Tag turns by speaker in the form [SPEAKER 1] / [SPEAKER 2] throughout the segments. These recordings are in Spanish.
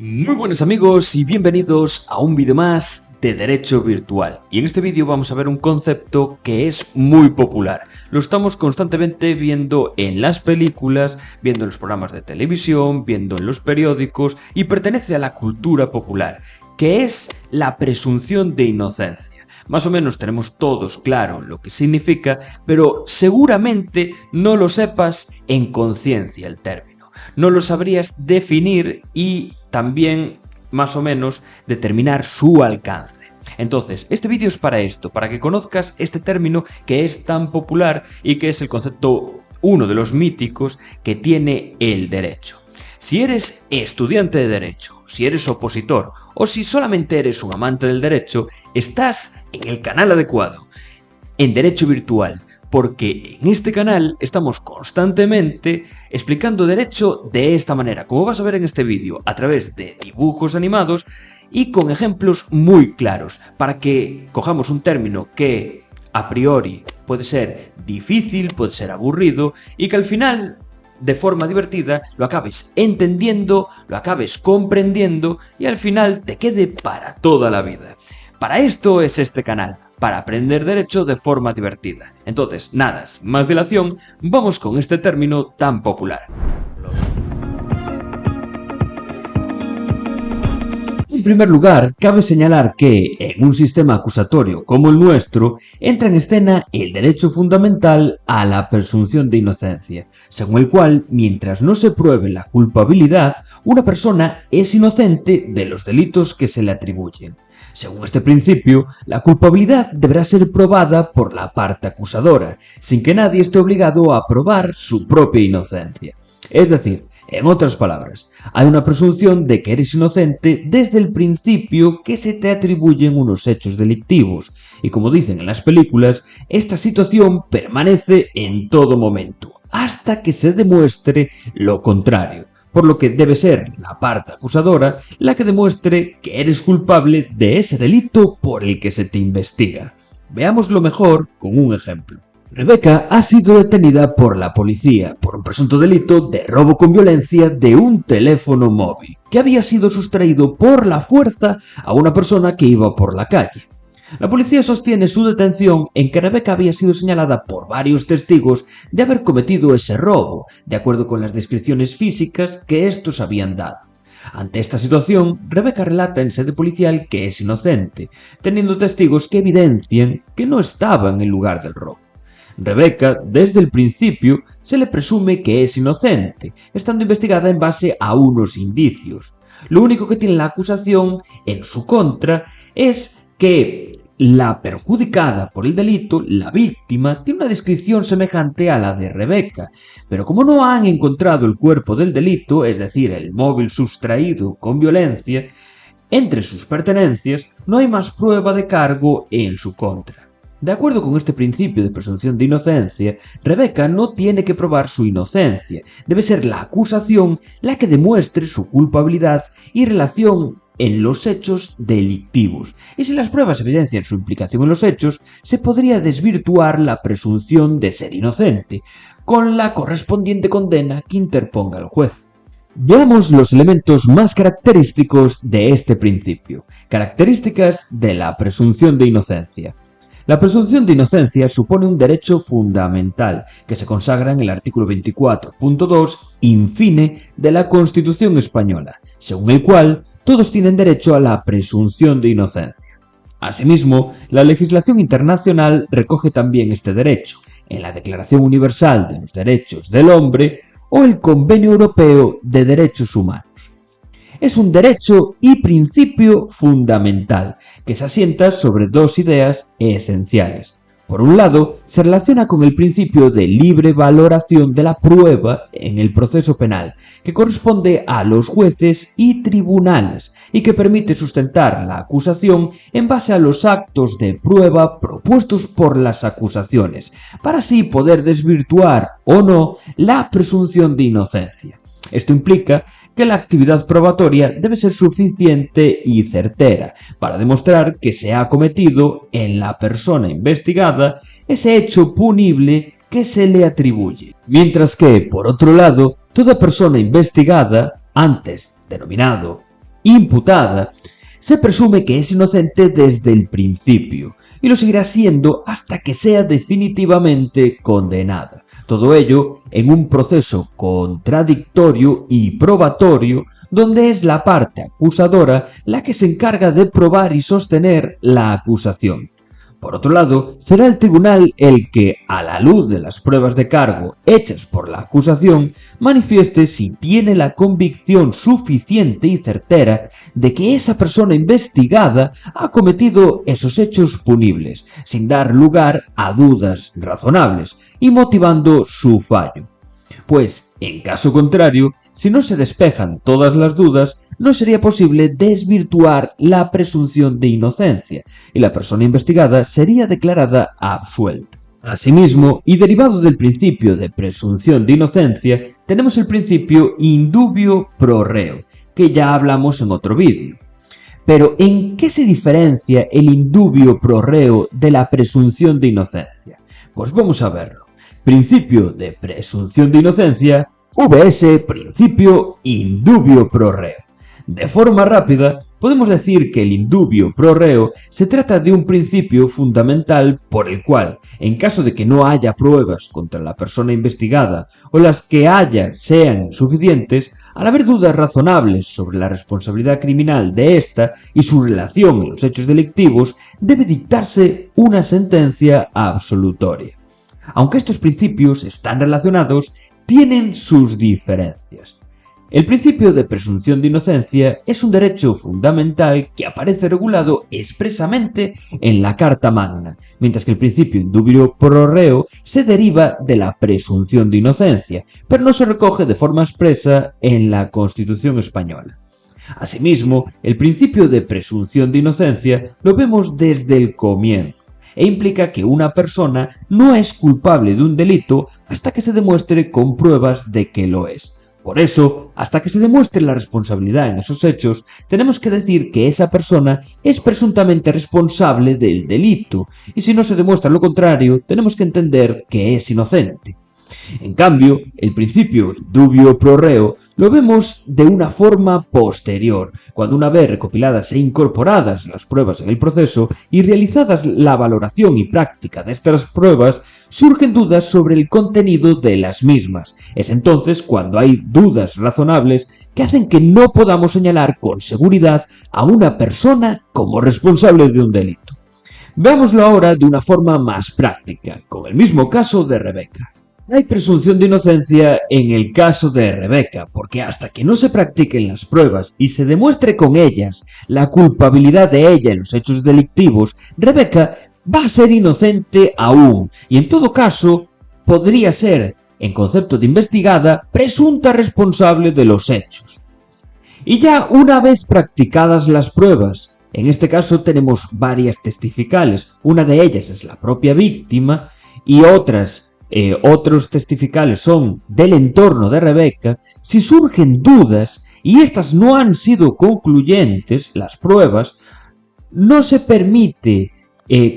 [SPEAKER 1] Muy buenos amigos y bienvenidos a un vídeo más de Derecho Virtual. Y en este vídeo vamos a ver un concepto que es muy popular. Lo estamos constantemente viendo en las películas, viendo en los programas de televisión, viendo en los periódicos y pertenece a la cultura popular, que es la presunción de inocencia. Más o menos tenemos todos claro lo que significa, pero seguramente no lo sepas en conciencia el término. No lo sabrías definir y también más o menos determinar su alcance. Entonces, este vídeo es para esto, para que conozcas este término que es tan popular y que es el concepto, uno de los míticos que tiene el derecho. Si eres estudiante de derecho, si eres opositor o si solamente eres un amante del derecho, estás en el canal adecuado, en Derecho Virtual. Porque en este canal estamos constantemente explicando derecho de esta manera, como vas a ver en este vídeo, a través de dibujos animados y con ejemplos muy claros, para que cojamos un término que a priori puede ser difícil, puede ser aburrido, y que al final, de forma divertida, lo acabes entendiendo, lo acabes comprendiendo y al final te quede para toda la vida. Para esto es este canal, para aprender derecho de forma divertida. Entonces, nada, sin más dilación, vamos con este término tan popular. En primer lugar, cabe señalar que, en un sistema acusatorio como el nuestro, entra en escena el derecho fundamental a la presunción de inocencia, según el cual, mientras no se pruebe la culpabilidad, una persona es inocente de los delitos que se le atribuyen. Según este principio, la culpabilidad deberá ser probada por la parte acusadora, sin que nadie esté obligado a probar su propia inocencia. Es decir, en otras palabras, hay una presunción de que eres inocente desde el principio que se te atribuyen unos hechos delictivos, y como dicen en las películas, esta situación permanece en todo momento, hasta que se demuestre lo contrario. Por lo que debe ser la parte acusadora la que demuestre que eres culpable de ese delito por el que se te investiga. Veámoslo mejor con un ejemplo. Rebeca ha sido detenida por la policía por un presunto delito de robo con violencia de un teléfono móvil, que había sido sustraído por la fuerza a una persona que iba por la calle. La policía sostiene su detención en que Rebeca había sido señalada por varios testigos de haber cometido ese robo, de acuerdo con las descripciones físicas que estos habían dado. Ante esta situación, Rebeca relata en sede policial que es inocente, teniendo testigos que evidencian que no estaba en el lugar del robo. Rebeca, desde el principio, se le presume que es inocente, estando investigada en base a unos indicios. Lo único que tiene la acusación en su contra es que la perjudicada por el delito, la víctima, tiene una descripción semejante a la de Rebeca, pero como no han encontrado el cuerpo del delito, es decir, el móvil sustraído con violencia, entre sus pertenencias no hay más prueba de cargo en su contra. De acuerdo con este principio de presunción de inocencia, Rebeca no tiene que probar su inocencia, debe ser la acusación la que demuestre su culpabilidad y relación en los hechos delictivos, y si las pruebas evidencian su implicación en los hechos, se podría desvirtuar la presunción de ser inocente, con la correspondiente condena que interponga el juez. Veamos los elementos más característicos de este principio, características de la presunción de inocencia. La presunción de inocencia supone un derecho fundamental que se consagra en el artículo 24.2 in fine de la Constitución española, según el cual todos tienen derecho a la presunción de inocencia. Asimismo, la legislación internacional recoge también este derecho, en la Declaración Universal de los Derechos del Hombre o el Convenio Europeo de Derechos Humanos. Es un derecho y principio fundamental, que se asienta sobre dos ideas esenciales. Por un lado, se relaciona con el principio de libre valoración de la prueba en el proceso penal, que corresponde a los jueces y tribunales, y que permite sustentar la acusación en base a los actos de prueba propuestos por las acusaciones, para así poder desvirtuar o no la presunción de inocencia. Esto implica que la actividad probatoria debe ser suficiente y certera para demostrar que se ha cometido en la persona investigada ese hecho punible que se le atribuye. Mientras que, por otro lado, toda persona investigada, antes denominado imputada, se presume que es inocente desde el principio y lo seguirá siendo hasta que sea definitivamente condenada. Todo ello en un proceso contradictorio y probatorio donde es la parte acusadora la que se encarga de probar y sostener la acusación. Por otro lado, será el tribunal el que, a la luz de las pruebas de cargo hechas por la acusación, manifieste si tiene la convicción suficiente y certera de que esa persona investigada ha cometido esos hechos punibles, sin dar lugar a dudas razonables y motivando su fallo. Pues, en caso contrario, si no se despejan todas las dudas, no sería posible desvirtuar la presunción de inocencia y la persona investigada sería declarada absuelta. Asimismo, y derivado del principio de presunción de inocencia, tenemos el principio in dubio pro reo, que ya hablamos en otro vídeo. Pero, ¿en qué se diferencia el in dubio pro reo de la presunción de inocencia? Pues vamos a verlo. Principio de presunción de inocencia vs principio in dubio pro reo. De forma rápida, podemos decir que el in dubio pro reo se trata de un principio fundamental por el cual, en caso de que no haya pruebas contra la persona investigada o las que haya sean insuficientes, al haber dudas razonables sobre la responsabilidad criminal de ésta y su relación en los hechos delictivos, debe dictarse una sentencia absolutoria. Aunque estos principios están relacionados, tienen sus diferencias. El principio de presunción de inocencia es un derecho fundamental que aparece regulado expresamente en la Carta Magna, mientras que el principio in dubio pro reo se deriva de la presunción de inocencia, pero no se recoge de forma expresa en la Constitución española. Asimismo, el principio de presunción de inocencia lo vemos desde el comienzo e implica que una persona no es culpable de un delito hasta que se demuestre con pruebas de que lo es. Por eso, hasta que se demuestre la responsabilidad en esos hechos, tenemos que decir que esa persona es presuntamente responsable del delito, y si no se demuestra lo contrario, tenemos que entender que es inocente. En cambio, el principio in dubio pro reo lo vemos de una forma posterior, cuando una vez recopiladas e incorporadas las pruebas en el proceso y realizadas la valoración y práctica de estas pruebas, surgen dudas sobre el contenido de las mismas. Es entonces cuando hay dudas razonables que hacen que no podamos señalar con seguridad a una persona como responsable de un delito. Veámoslo ahora de una forma más práctica, con el mismo caso de Rebeca. Hay presunción de inocencia en el caso de Rebeca, porque hasta que no se practiquen las pruebas y se demuestre con ellas la culpabilidad de ella en los hechos delictivos, Rebeca va a ser inocente aún, y en todo caso podría ser, en concepto de investigada, presunta responsable de los hechos. Y ya una vez practicadas las pruebas, en este caso tenemos varias testificales, una de ellas es la propia víctima y otros testificales son del entorno de Rebeca, si surgen dudas y estas no han sido concluyentes, las pruebas, no se permite,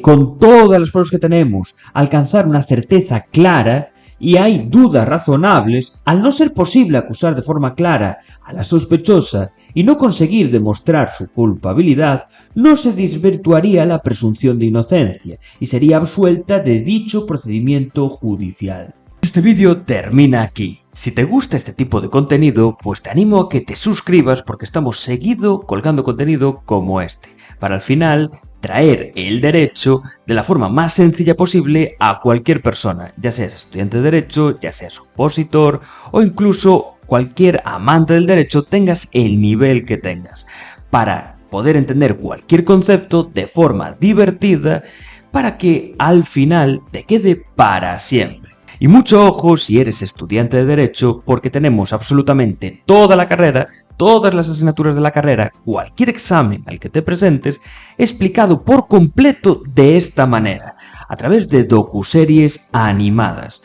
[SPEAKER 1] con todas las pruebas que tenemos, alcanzar una certeza clara y hay dudas razonables, al no ser posible acusar de forma clara a la sospechosa y no conseguir demostrar su culpabilidad, no se desvirtuaría la presunción de inocencia y sería absuelta de dicho procedimiento judicial. Este vídeo termina aquí. Si te gusta este tipo de contenido, pues te animo a que te suscribas porque estamos seguido colgando contenido como este, para al final traer el derecho de la forma más sencilla posible a cualquier persona, ya seas estudiante de derecho, ya seas opositor o incluso cualquier amante del derecho, tengas el nivel que tengas, para poder entender cualquier concepto de forma divertida para que al final te quede para siempre. Y mucho ojo si eres estudiante de derecho, porque tenemos absolutamente toda la carrera, todas las asignaturas de la carrera, cualquier examen al que te presentes, explicado por completo de esta manera, a través de docuseries animadas.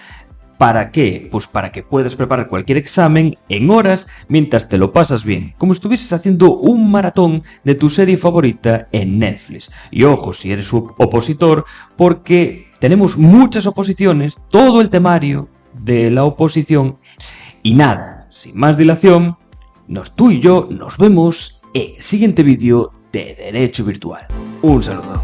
[SPEAKER 1] ¿Para qué? Pues para que puedas preparar cualquier examen en horas mientras te lo pasas bien, como si estuvieses haciendo un maratón de tu serie favorita en Netflix. Y ojo si eres opositor, porque tenemos muchas oposiciones, todo el temario de la oposición. Y nada, sin más dilación, tú y yo nos vemos en el siguiente vídeo de Derecho Virtual. Un saludo.